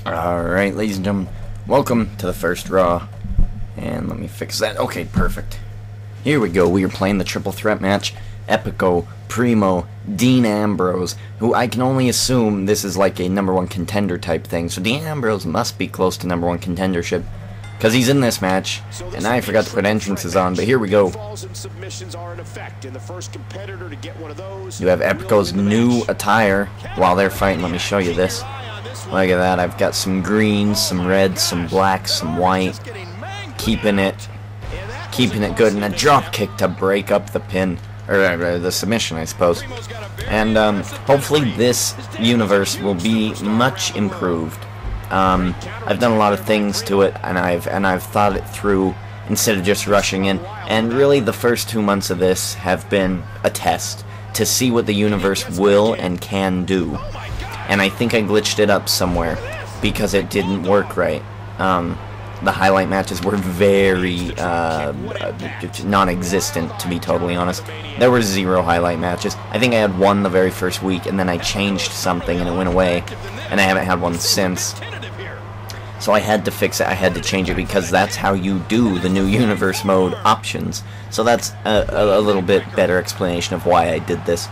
Alright, ladies and gentlemen, welcome to the first Raw. And let me fix that. Okay, perfect. Here we go. We are playing the triple threat match. Epico, Primo, Dean Ambrose, who I can only assume this is like a #1 contender type thing. So Dean Ambrose must be close to #1 contendership, because he's in this match. And I forgot to put entrances on, but here we go. You have Epico's new attire while they're fighting. Let me show you this. Look at that. I've got some greens, some reds, some blacks, some white. Keeping it good, and a drop kick to break up the pin, or the submission, I suppose. And hopefully this universe will be much improved. I've done a lot of things to it, and I've thought it through instead of just rushing in. And really, the first 2 months of this have been a test to see what the universe will and can do. And I think I glitched it up somewhere because it didn't work right. The highlight matches were very non-existent, to be totally honest. There were 0 highlight matches. I think I had one the very first week, and then I changed something and it went away, and I haven't had one since. So I had to fix it, I had to change it, because that's how you do the new universe mode options. So that's a little bit better explanation of why I did this.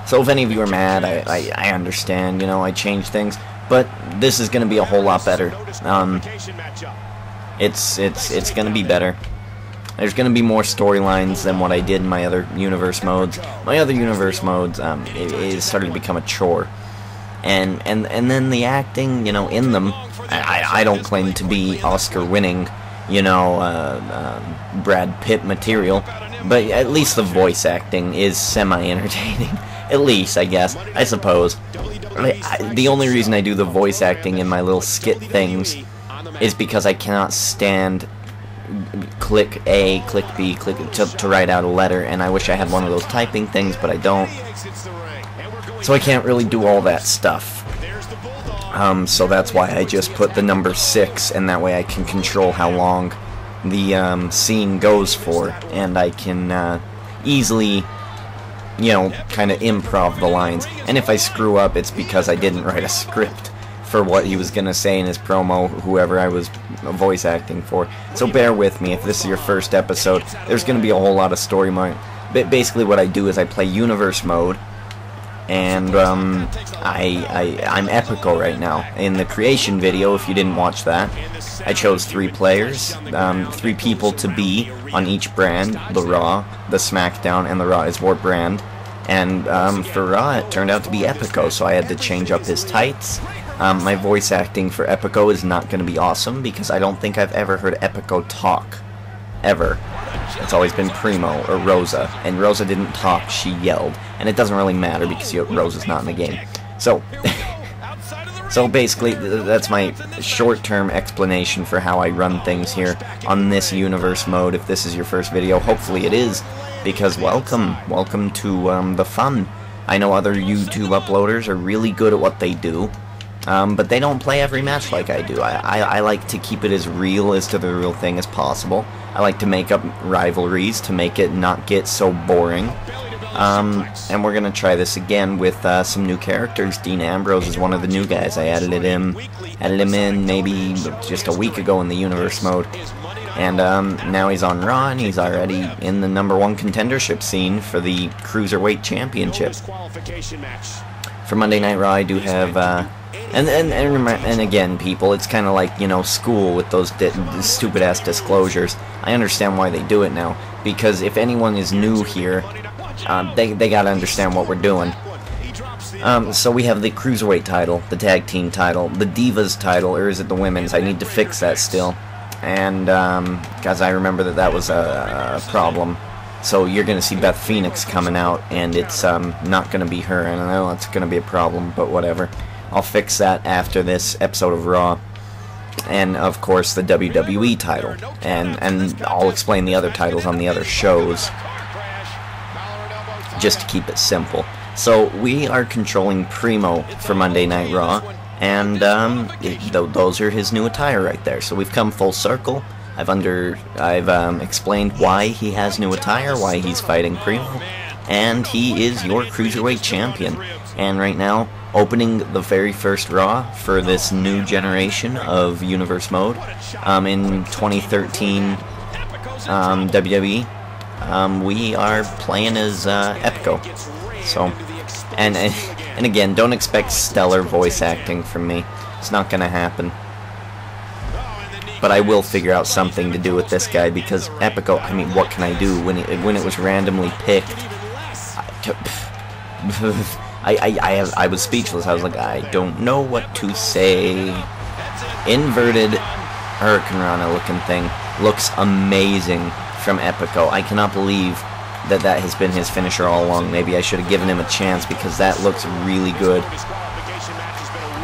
So if any of you are mad, I understand, you know, I changed things, but this is going to be a whole lot better. It's going to be better. There's going to be more storylines than what I did in my other universe modes. My other universe modes, it started to become a chore. And then the acting, you know, in them, I don't claim to be Oscar-winning, you know, Brad Pitt material, but at least the voice acting is semi-entertaining. At least, I guess, I suppose. The only reason I do the voice acting in my little skit things is because I cannot stand click A, click B, click to write out a letter, and I wish I had one of those typing things, but I don't. So I can't really do all that stuff. So that's why I just put the number 6, and that way I can control how long the scene goes for, and I can easily, you know, kind of improv the lines. And if I screw up, it's because I didn't write a script for what he was gonna say in his promo, whoever I was voice acting for. So bear with me if this is your first episode. There's gonna be a whole lot of story mode. But basically what I do is I play universe mode, and I'm Epico right now. In the creation video, if you didn't watch that, I chose 3 players, 3 people to be on each brand, the Raw, the SmackDown, and the Raw is War brand. And for Raw, it turned out to be Epico, so I had to change up his tights. My voice acting for Epico is not going to be awesome, because I don't think I've ever heard Epico talk. Ever. It's always been Primo or Rosa, and Rosa didn't talk, she yelled. And it doesn't really matter because Rosa's not in the game. So, so basically, that's my short-term explanation for how I run things here on this universe mode. If this is your first video, hopefully it is, because welcome to the fun. I know other YouTube uploaders are really good at what they do, but they don't play every match like I do. I like to keep it as real as to the real thing as possible. I like to make up rivalries to make it not get so boring. And we're gonna try this again with some new characters. Dean Ambrose is one of the new guys. I added him in maybe just a week ago in the universe mode, and now he's on Raw, and he's already in the #1 contendership scene for the Cruiserweight Championship. For Monday Night Raw, I do have and again, people, it's kind of like, you know, school with those stupid ass disclosures. I understand why they do it now, because if anyone is new here, they gotta understand what we're doing. So we have the Cruiserweight title, the Tag Team title, the Divas title, or is it the Women's? I need to fix that still. And, because I remember that was a problem. So you're gonna see Beth Phoenix coming out, and it's not gonna be her, and I know it's gonna be a problem, but whatever. I'll fix that after this episode of Raw. And, of course, the WWE title. And I'll explain the other titles on the other shows, just to keep it simple. So we are controlling Primo for Monday Night Raw, and those are his new attire right there. So we've come full circle. I've explained why he has new attire, why he's fighting Primo, and he is your Cruiserweight Champion. And right now, opening the very first Raw for this new generation of Universe Mode in 2013 WWE. We are playing as Epico. So, and again, don't expect stellar voice acting from me. It's not gonna happen. But I will figure out something to do with this guy, because Epico, I mean, what can I do when it was randomly picked? I was speechless. I was like, I don't know what to say. Inverted Hurricane Rana looking thing looks amazing from Epico. I cannot believe that has been his finisher all along. Maybe I should have given him a chance, because that looks really good.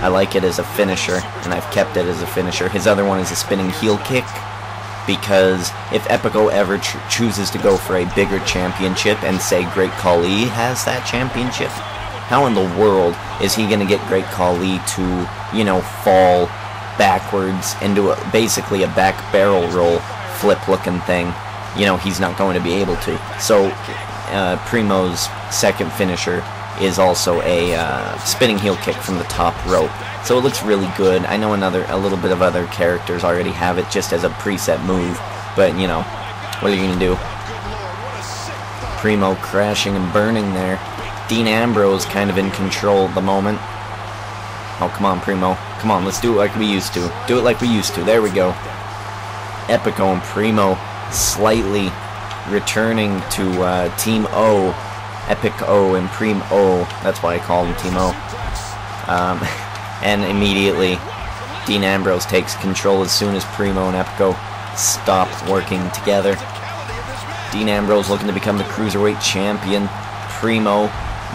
I like it as a finisher, and I've kept it as a finisher. His other one is a spinning heel kick, because if Epico ever chooses to go for a bigger championship, and say Great Khali has that championship, how in the world is he going to get Great Khali to, you know, fall backwards into basically a back barrel roll flip looking thing? You know, he's not going to be able to. So Primo's second finisher is also a spinning heel kick from the top rope. So it looks really good. I know a little bit of other characters already have it just as a preset move, but you know, what are you gonna do? Primo crashing and burning there. Dean Ambrose kind of in control at the moment. Oh, come on, Primo. Come on, let's do it like we used to. Do it like we used to. There we go. Epico and Primo slightly returning to Team O. Epic O and Primo O. That's why I call them Team O. And immediately, Dean Ambrose takes control as soon as Primo and Epico stop working together. Dean Ambrose looking to become the Cruiserweight Champion. Primo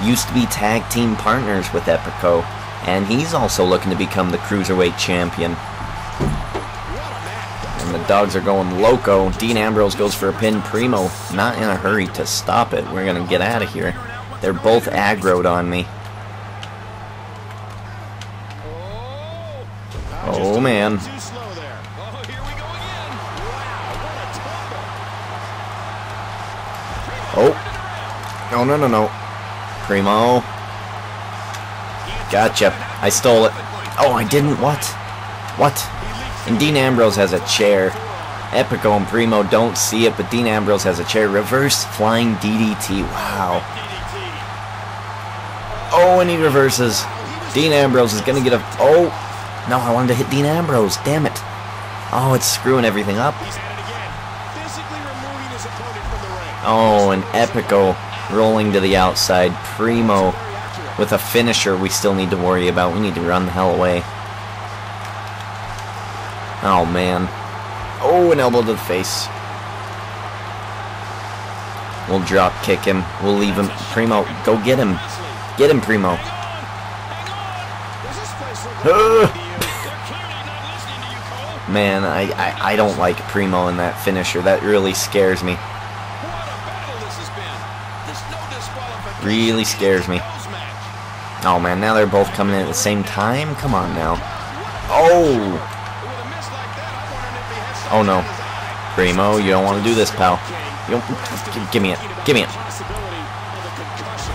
used to be tag team partners with Epico, and he's also looking to become the Cruiserweight Champion. And the dogs are going loco. Dean Ambrose goes for a pin. Primo not in a hurry to stop it. We're going to get out of here. They're both aggroed on me. Oh, man. Oh. No, no, no, no. Primo. Gotcha. I stole it. Oh, I didn't. What? What? And Dean Ambrose has a chair. Epico and Primo don't see it, but Dean Ambrose has a chair. Reverse flying DDT. Wow. Oh, and he reverses. Dean Ambrose is going to get a... Oh. No, I wanted to hit Dean Ambrose. Damn it. Oh, it's screwing everything up. Oh, and Epico rolling to the outside. Primo with a finisher we still need to worry about. We need to run the hell away. Oh, man. Oh, an elbow to the face. We'll drop kick him. We'll leave him. Primo, go get him. Get him, Primo. Man, I don't like Primo in that finisher. That really scares me. Really scares me. Oh, man, now they're both coming in at the same time? Come on now. Oh! Oh, no. Primo, you don't want to do this, pal. You don't... Give me it. Give me it.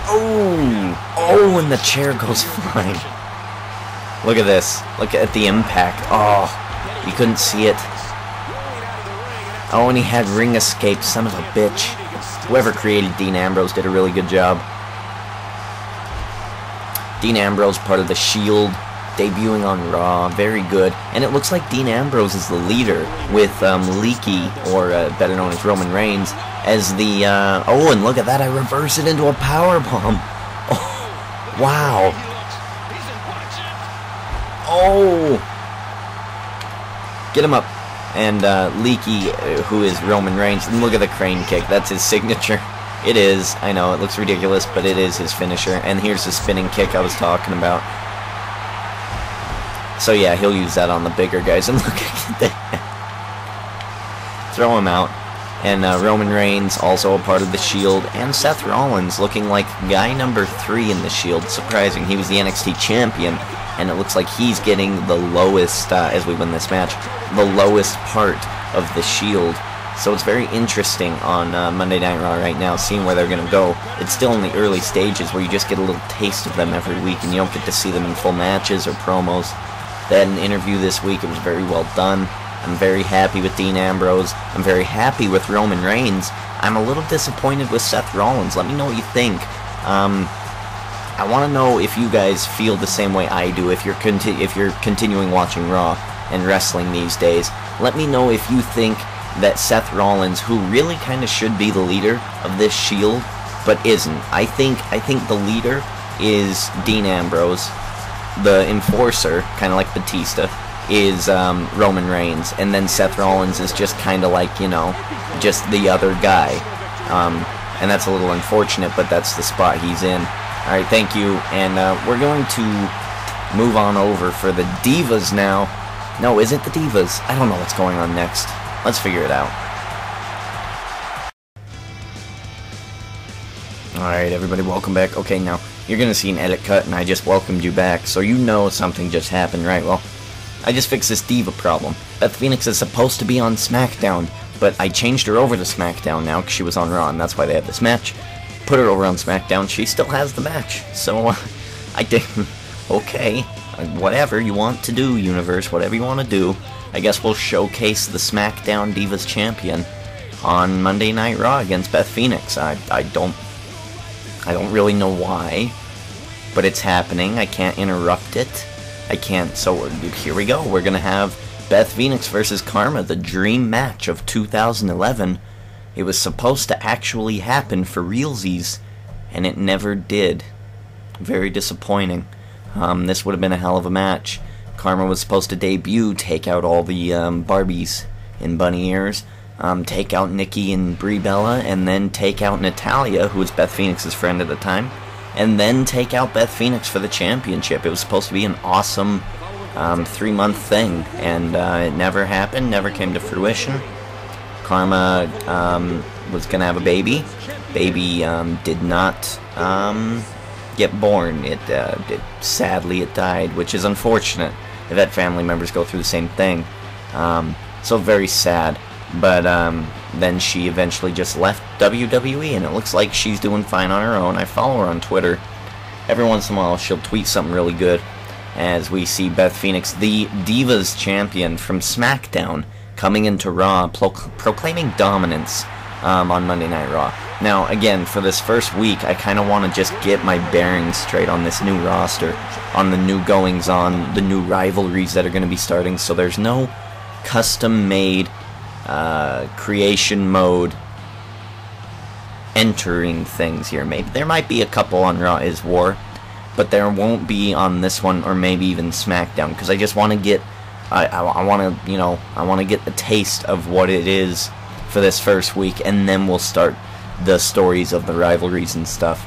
Oh! Oh, and the chair goes flying. Look at this. Look at the impact. Oh, you couldn't see it. Oh, and he had ring escape. Son of a bitch. Whoever created Dean Ambrose did a really good job. Dean Ambrose, part of the Shield, debuting on Raw. Very good. And it looks like Dean Ambrose is the leader, with Leaky, or better known as Roman Reigns, as the... oh, and look at that. I reverse it into a powerbomb. Oh, wow. Oh! Get him up. And Leaky, who is Roman Reigns, and look at the crane kick. That's his signature. It is. I know, it looks ridiculous, but it is his finisher. And here's the spinning kick I was talking about. So yeah, he'll use that on the bigger guys. And look at that. Throw him out. And Roman Reigns, also a part of the Shield. And Seth Rollins, looking like guy number 3 in the Shield. Surprising. He was the NXT champion. And it looks like he's getting the lowest, as we win this match, the lowest part of the Shield. So it's very interesting on Monday Night Raw right now, seeing where they're going to go. It's still in the early stages where you just get a little taste of them every week, and you don't get to see them in full matches or promos. They had an interview this week. It was very well done. I'm very happy with Dean Ambrose. I'm very happy with Roman Reigns. I'm a little disappointed with Seth Rollins. Let me know what you think. I want to know if you guys feel the same way I do, if you're continuing watching Raw and wrestling these days. Let me know if you think that Seth Rollins, who really kind of should be the leader of this Shield, but isn't. I think the leader is Dean Ambrose. The enforcer, kind of like Batista, is Roman Reigns, and then Seth Rollins is just kind of like, you know, just the other guy. And that's a little unfortunate, but that's the spot he's in. Alright, thank you, and we're going to move on over for the Divas now. No, is it the Divas? I don't know what's going on next. Let's figure it out. Alright, everybody, welcome back. Okay, now, you're going to see an edit cut, and I just welcomed you back, so you know something just happened, right? Well, I just fixed this Diva problem. Beth Phoenix is supposed to be on SmackDown, but I changed her over to SmackDown now, because she was on Raw, and that's why they had this match. Put her over on SmackDown, she still has the match, so, I did, okay, whatever you want to do, universe, whatever you want to do. I guess we'll showcase the SmackDown Divas champion on Monday Night Raw against Beth Phoenix. I don't really know why, but it's happening. I can't interrupt it. I can't, so here we go. We're gonna have Beth Phoenix versus Karma, the dream match of 2011. It was supposed to actually happen for realsies, and it never did. Very disappointing. This would have been a hell of a match. Karma was supposed to debut, take out all the Barbies in bunny ears, take out Nikki and Brie Bella, and then take out Natalya, who was Beth Phoenix's friend at the time, and then take out Beth Phoenix for the championship. It was supposed to be an awesome 3-month thing, and it never happened, never came to fruition. Karma was going to have a baby. Baby did not get born. Sadly, it died, which is unfortunate. I've had family members go through the same thing. So very sad. But then she eventually just left WWE, and it looks like she's doing fine on her own. I follow her on Twitter. Every once in a while, she'll tweet something really good. As we see Beth Phoenix, the Divas champion from SmackDown, coming into Raw, proclaiming dominance on Monday Night Raw. Now, again, for this first week, I kind of want to just get my bearings straight on this new roster, on the new goings-on, the new rivalries that are going to be starting, so there's no custom-made creation mode entering things here. Maybe there might be a couple on Raw is War, but there won't be on this one, or maybe even SmackDown, because I just want to get, I want to, you know, I want to get the taste of what it is for this first week, and then we'll start the stories of the rivalries and stuff.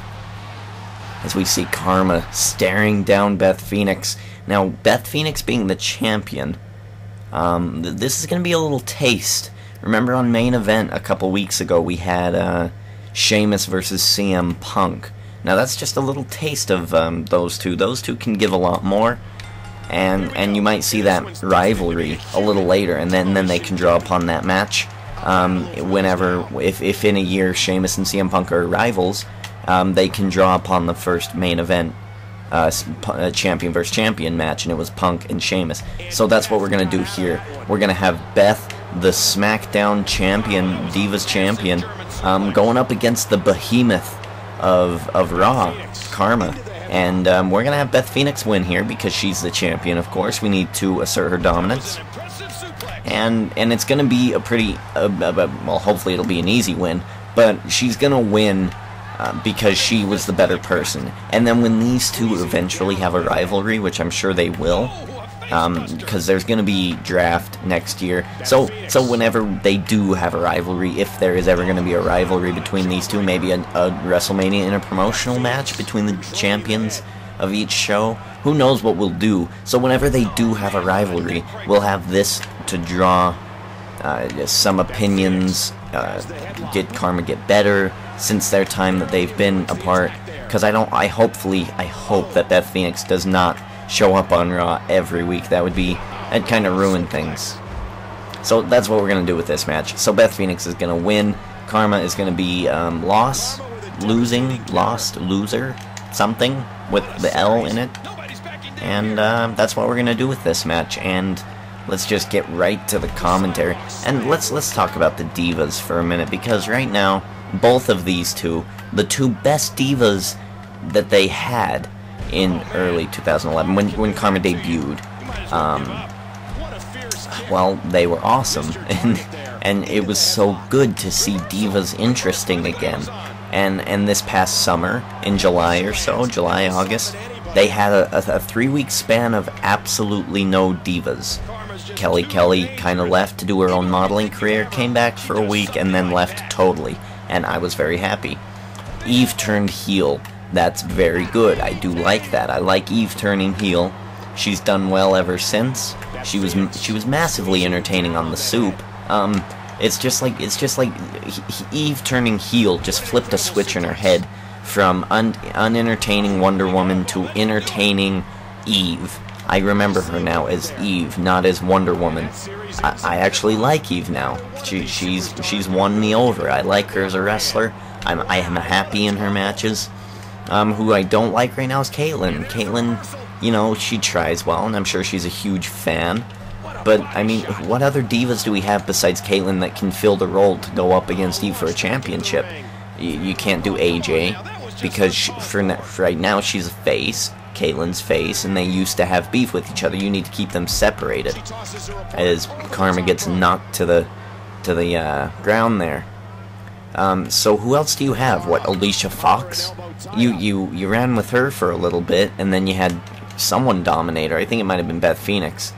As we see Karma staring down Beth Phoenix. Now, Beth Phoenix being the champion, this is going to be a little taste. Remember on Main Event a couple weeks ago, we had Sheamus versus CM Punk. Now, that's just a little taste of those two. Those two can give a lot more, and you might see that rivalry a little later, and then they can draw upon that match. Whenever, if in a year Sheamus and CM Punk are rivals, they can draw upon the first Main Event champion versus champion match, and it was Punk and Sheamus. So that's what we're going to do here. We're going to have Beth, the SmackDown champion, Divas champion, going up against the behemoth of Raw, Karma. And we're going to have Beth Phoenix win here because she's the champion, of course. We need to assert her dominance. And it's going to be a pretty, well, hopefully it'll be an easy win, but she's going to win because she was the better person. And then when these two eventually have a rivalry, which I'm sure they will, because there's going to be draft next year, so whenever they do have a rivalry, if there is ever going to be a rivalry between these two, maybe a WrestleMania interpromotional match between the champions of each show, who knows what we'll do. So whenever they do have a rivalry, we'll have this to draw some opinions. Did Karma get better since their time that they've been apart? Because I hope that Beth Phoenix does not show up on Raw every week. That'd kind of ruin things. So that's what we're going to do with this match. So Beth Phoenix is going to win. Karma is going to be lost, loser, something with the L in it. And that's what we're going to do with this match. And let's just get right to the commentary. And let's talk about the Divas for a minute, because right now, both of these two, the two best Divas that they had in early 2011, when Karma debuted, well, they were awesome, and it was so good to see Divas interesting again. And this past summer, in July or so, July, August, they had a 3-week span of absolutely no Divas. Kelly kind of left to do her own modeling career, came back for a week, and then left totally, and I was very happy. Eve turned heel. That's very good. I do like that. I like Eve turning heel. She's done well ever since. She was massively entertaining on the Soup. It's just like Eve turning heel just flipped a switch in her head from unentertaining Wonder Woman to entertaining Eve. I remember her now as Eve, not as Wonder Woman. I actually like Eve now. She's won me over. I like her as a wrestler. I am happy in her matches. Who I don't like right now is Caitlyn. Caitlyn, you know, she tries well, and I'm sure she's a huge fan. But, I mean, what other Divas do we have besides Caitlyn that can fill the role to go up against Eve for a championship? You can't do AJ, because for right now she's a face, Caitlyn's face, and they used to have beef with each other. You need to keep them separated, as Karma gets knocked to the ground there. So who else do you have? What, Alicia Fox? You ran with her for a little bit, and then you had someone dominate her. I think it might have been Beth Phoenix.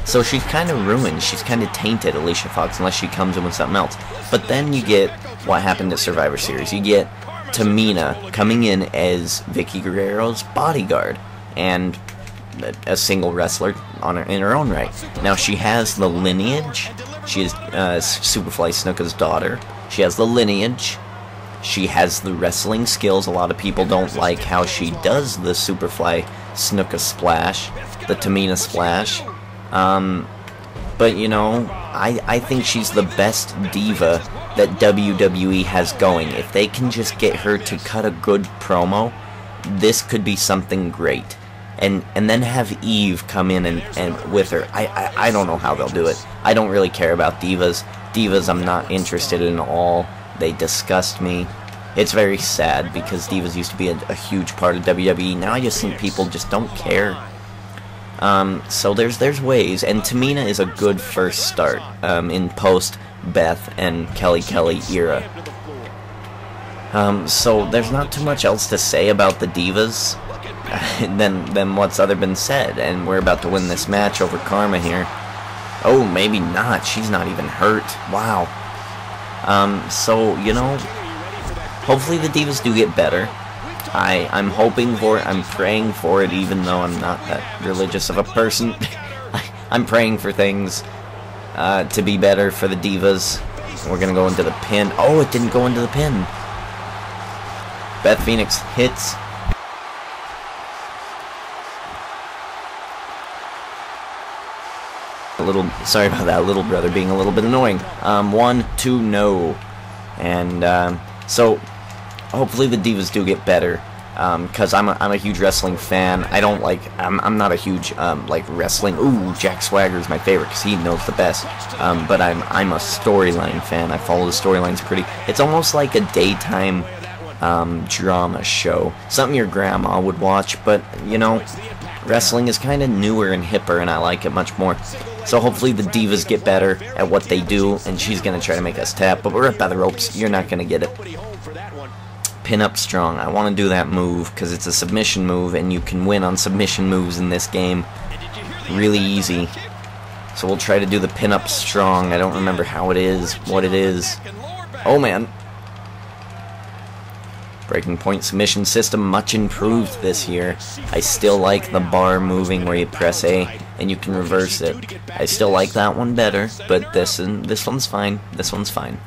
So she's kind of ruined. She's kind of tainted, Alicia Fox, unless she comes in with something else. But then you get what happened at Survivor Series. You get Tamina coming in as Vicky Guerrero's bodyguard, and a single wrestler in her own right. Now she has the lineage. She is Superfly Snuka's daughter. She has the lineage. She has the wrestling skills. A lot of people don't like how she does the Superfly Snuka splash, the Tamina splash. But you know, I think she's the best diva that WWE has going. If they can just get her to cut a good promo, this could be something great. And then have Eve come in and with her. I don't know how they'll do it. I don't really care about divas. Divas I'm not interested in at all. They disgust me. It's very sad because divas used to be a huge part of WWE. Now I just think people just don't care. So there's ways, and Tamina is a good first start in post Beth and Kelly era. So there's not too much else to say about the divas than what's other been said, and we're about to win this match over Karma here. Oh, maybe not. She's not even hurt. Wow. So, you know, hopefully the divas do get better. I'm hoping for it. I'm praying for it, even though I'm not that religious of a person. I'm praying for things to be better for the divas. We're going to go into the pin. Oh, it didn't go into the pin. Beth Phoenix hits. Sorry about that, little brother being a little bit annoying. 1, 2, no. And so hopefully the divas do get better, because I'm a huge wrestling fan. I'm not a huge like wrestling. Ooh, Jack Swagger is my favorite because he knows the best. But I'm a storyline fan. I follow the storylines pretty. It's almost like a daytime drama show, something your grandma would watch. But you know, wrestling is kind of newer and hipper, and I like it much more. So hopefully the divas get better at what they do, and she's going to try to make us tap, but we're up by the ropes. You're not going to get it. Pin up strong. I want to do that move because it's a submission move, and you can win on submission moves in this game really easy. So we'll try to do the pin up strong. I don't remember how it is, what it is. Oh, man. Breaking point submission system, much improved this year. I still like the bar moving where you press A and you can reverse it. I still like that one better, but this one's fine. This one's fine.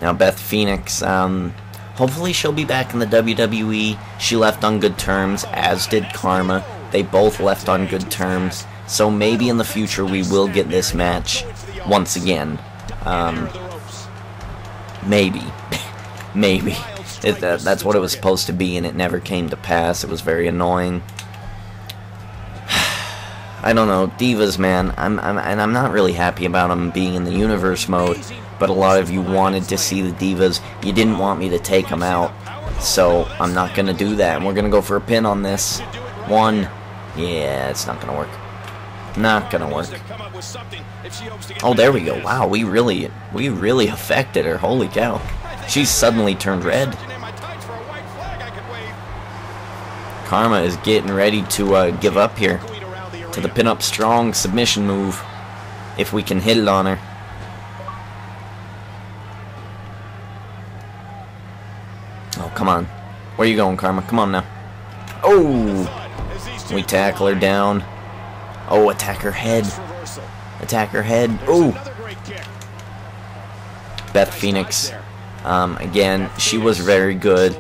Now Beth Phoenix, hopefully she'll be back in the WWE. She left on good terms, as did Karma. They both left on good terms. So maybe in the future we will get this match once again. Maybe. Maybe. That's what it was supposed to be, and it never came to pass. It was very annoying. I don't know, Divas, man. I'm not really happy about them being in the universe mode, but a lot of you wanted to see the Divas. You didn't want me to take them out, so I'm not gonna do that. And we're gonna go for a pin on this one. Yeah, it's not gonna work. Not gonna work. Oh, there we go. Wow, we really affected her. Holy cow. She's suddenly turned red. Karma is getting ready to give up here to the pin-up strong submission move, if we can hit it on her. Oh, come on. Where you going, Karma? Come on now. Oh! We tackle her down. Oh, attack her head. Attack her head. Oh! Beth Phoenix. Again, she was very good.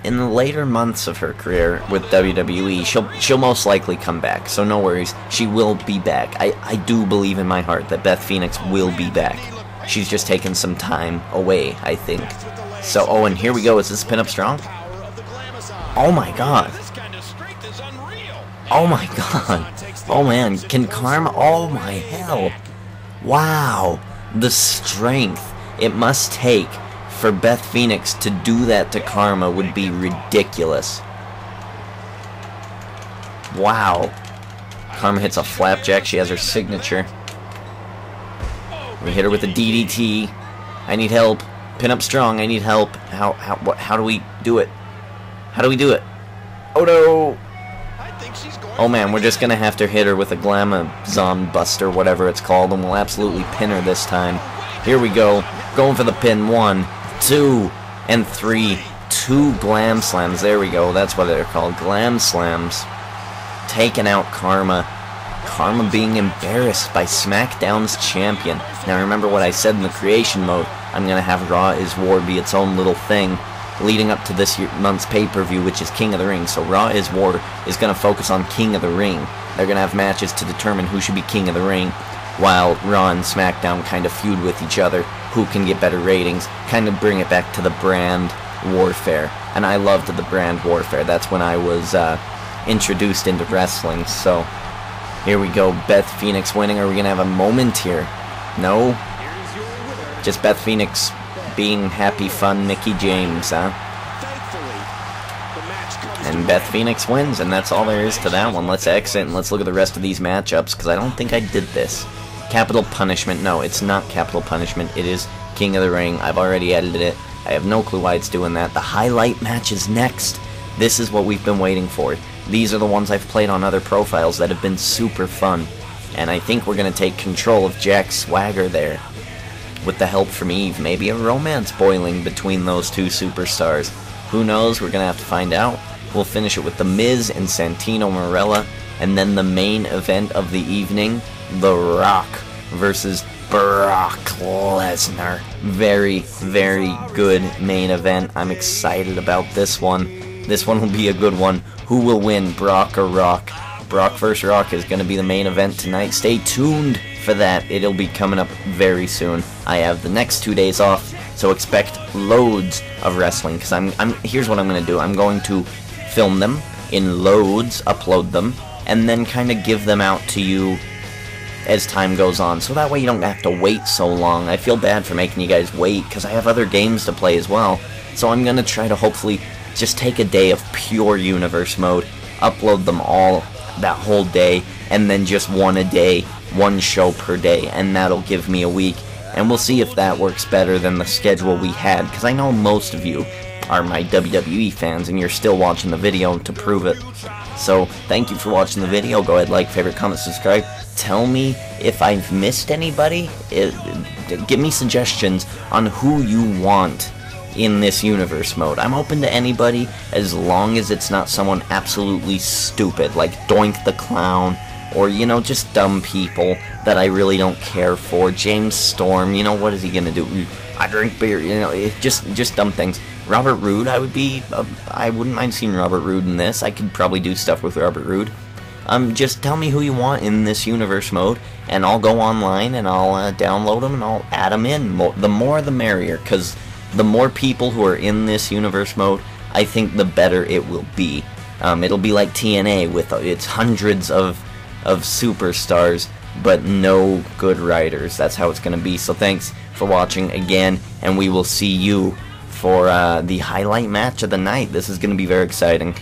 In the later months of her career with WWE, she'll most likely come back, so no worries. She will be back. I do believe in my heart that Beth Phoenix will be back. She's just taken some time away, I think. So, oh, and here we go. Is this pin up strong? Oh my god. Oh my god. Oh man, can Karma... Oh my hell. Wow. The strength it must take for Beth Phoenix to do that to Karma would be ridiculous. Wow. Karma hits a flapjack. She has her signature. We hit her with a DDT. I need help. Pin up strong. I need help. How do we do it? How do we do it? Oh no! Oh man, we're just gonna have to hit her with a Glamazon Buster, whatever it's called, and we'll absolutely pin her this time. Here we go. Going for the pin. 1, 2, and 3. 2 Glam Slams. There we go. That's what they're called. Glam Slams. Taking out Karma. Karma being embarrassed by SmackDown's champion. Now remember what I said in the creation mode. I'm going to have Raw is War be its own little thing leading up to this month's pay-per-view, which is King of the Ring. So Raw is War is going to focus on King of the Ring. They're going to have matches to determine who should be King of the Ring, while Raw and SmackDown kind of feud with each other, who can get better ratings, kind of bring it back to the brand warfare. And I loved the brand warfare. That's when I was introduced into wrestling. So here we go, Beth Phoenix winning. Are we going to have a moment here? No? Just Beth Phoenix being happy, fun Mickey James, huh? And Beth Phoenix wins, and that's all there is to that one. Let's exit and let's look at the rest of these matchups, because I don't think I did this. Capital Punishment. No, it's not Capital Punishment. It is King of the Ring. I've already edited it. I have no clue why it's doing that. The highlight match is next. This is what we've been waiting for. These are the ones I've played on other profiles that have been super fun. And I think we're going to take control of Jack's swagger there. With the help from Eve. Maybe a romance boiling between those two superstars. Who knows? We're going to have to find out. We'll finish it with The Miz and Santino Marella. And then the main event of the evening, The Rock versus Brock Lesnar. Very, very good main event. I'm excited about this one. This one will be a good one. Who will win, Brock or Rock? Brock vs. Rock is going to be the main event tonight. Stay tuned for that. It'll be coming up very soon. I have the next 2 days off, so expect loads of wrestling. Because here's what I'm going to do. I'm going to film them in loads, upload them, and then kind of give them out to you as time goes on, so that way you don't have to wait so long. I feel bad for making you guys wait, because I have other games to play as well. So I'm going to try to hopefully just take a day of pure universe mode, upload them all that whole day, and then just one a day, one show per day, and that'll give me a week. And we'll see if that works better than the schedule we had, because I know most of you are my WWE fans, and you're still watching the video to prove it. So, thank you for watching the video. Go ahead, like, favorite, comment, subscribe. Tell me if I've missed anybody. Give me suggestions on who you want in this universe mode. I'm open to anybody, as long as it's not someone absolutely stupid, like Doink the Clown, or, you know, just dumb people that I really don't care for. James Storm, you know, what is he gonna do? I drink beer, you know, it's just dumb things. Robert Roode, I wouldn't mind seeing Robert Roode in this. I could probably do stuff with Robert Roode. just tell me who you want in this universe mode, and I'll go online and I'll download them and I'll add them in. The more the merrier, because the more people who are in this universe mode, I think the better it will be. It'll be like TNA with its hundreds of superstars, but no good writers. That's how it's going to be. So thanks for watching again, and we will see you for the highlight match of the night. This is going to be very exciting.